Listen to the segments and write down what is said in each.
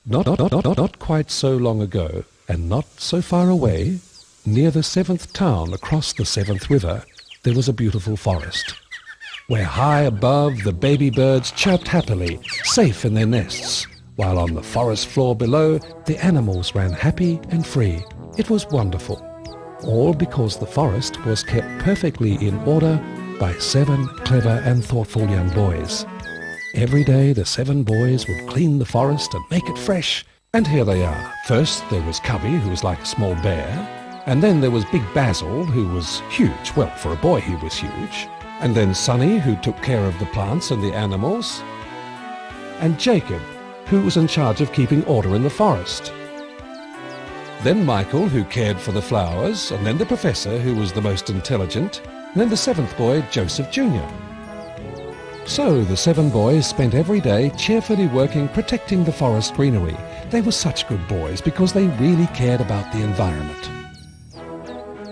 Not quite so long ago, and not so far away, near the 7th town across the 7th river, there was a beautiful forest, where high above the baby birds chirped happily, safe in their nests, while on the forest floor below the animals ran happy and free. It was wonderful, all because the forest was kept perfectly in order by 7 clever and thoughtful young boys. Every day the 7 boys would clean the forest and make it fresh. And here they are. First there was Cubby, who was like a small bear. And then there was Big Basil, who was huge. Well, for a boy he was huge. And then Sonny, who took care of the plants and the animals. And Jacob, who was in charge of keeping order in the forest. Then Michael, who cared for the flowers. And then the Professor, who was the most intelligent. And then the 7th boy, Joseph Jr. So the 7 boys spent every day cheerfully working, protecting the forest greenery. They were such good boys because they really cared about the environment.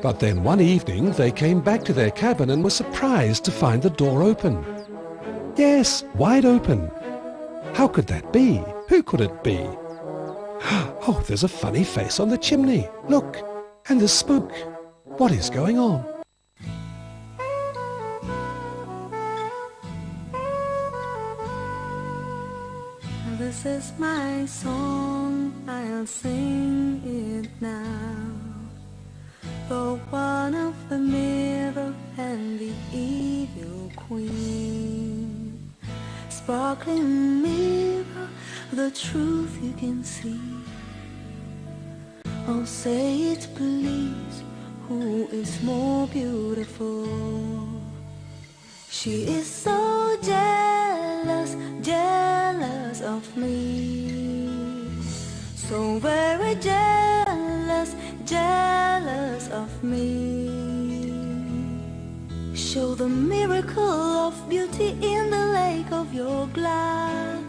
But then one evening they came back to their cabin and were surprised to find the door open. Yes, wide open. How could that be? Who could it be? Oh, there's a funny face on the chimney. Look, and there's smoke. What is going on? This is my song, I'll sing it now. The one of the mirror and the evil queen. Sparkling mirror, the truth you can see. Oh, say it please, who is more beautiful? She is so jealous, jealous of me. So very jealous, jealous of me. Show the miracle of beauty in the lake of your glass.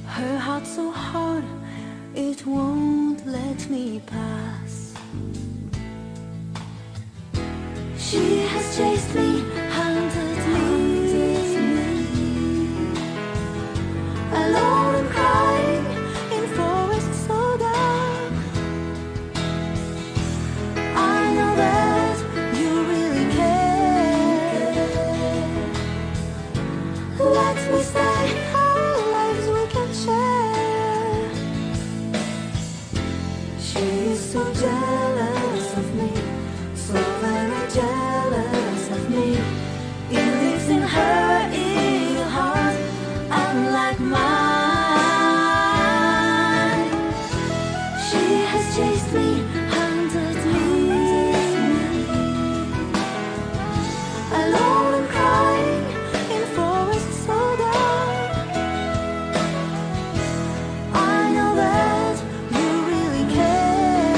Her heart so hard, it won't let me pass. She has chased me, hunted me, alone and crying in forests so dark. I know that you really care. Let me say our lives we can share. She is so jealous of me, so very jealous of me. It lives in her evil heart, unlike mine. She has chased me, hunted me, alone and crying in forests so dark. I know that you really care.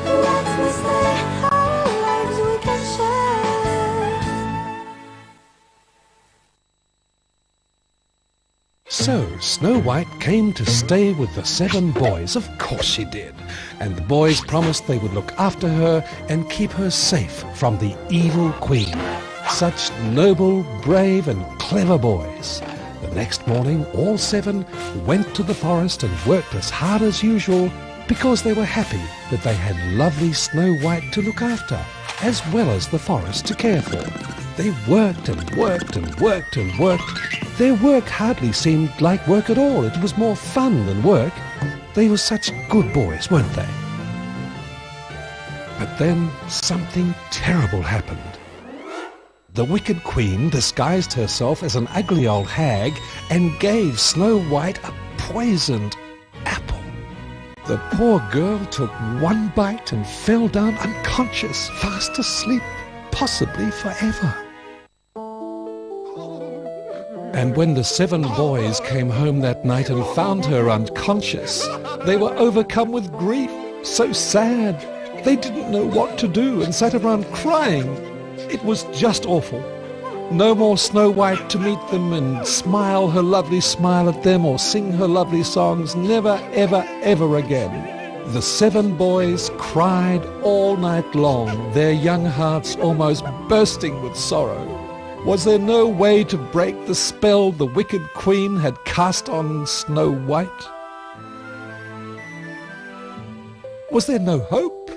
Let me stay, our lives we can share. So Snow White came to stay with the 7 boys. Of course she did. And the boys promised they would look after her and keep her safe from the evil queen. Such noble, brave and clever boys. The next morning all 7 went to the forest and worked as hard as usual because they were happy that they had lovely Snow White to look after, as well as the forest to care for. They worked and worked and worked and worked. Their work hardly seemed like work at all. It was more fun than work. They were such good boys, weren't they? But then something terrible happened. The wicked queen disguised herself as an ugly old hag and gave Snow White a poisoned apple. The poor girl took one bite and fell down unconscious, fast asleep, possibly forever. And when the 7 boys came home that night and found her unconscious, they were overcome with grief, so sad. They didn't know what to do and sat around crying. It was just awful. No more Snow White to meet them and smile her lovely smile at them or sing her lovely songs. Never, ever, ever again. The 7 boys cried all night long, their young hearts almost bursting with sorrow. Was there no way to break the spell the wicked queen had cast on Snow White? Was there no hope?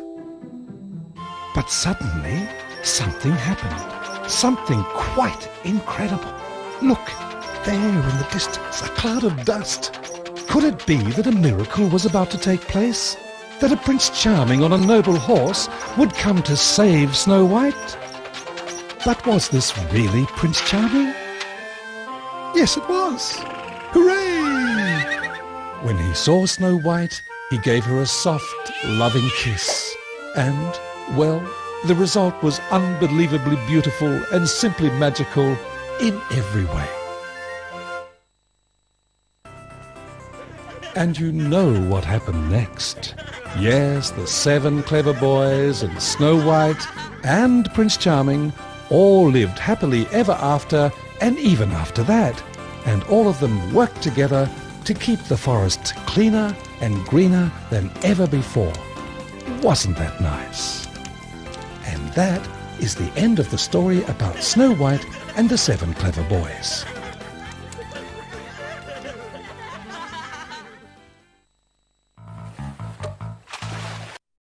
But suddenly, something happened. Something quite incredible. Look, there in the distance, a cloud of dust. Could it be that a miracle was about to take place? That a Prince Charming on a noble horse would come to save Snow White? But was this really Prince Charming? Yes, it was. Hooray! When he saw Snow White, he gave her a soft, loving kiss. And, well, the result was unbelievably beautiful and simply magical in every way. And you know what happened next. Yes, the 7 clever boys and Snow White and Prince Charming all lived happily ever after, and even after that. And all of them worked together to keep the forest cleaner and greener than ever before. Wasn't that nice? And that is the end of the story about Snow White and the 7 clever boys.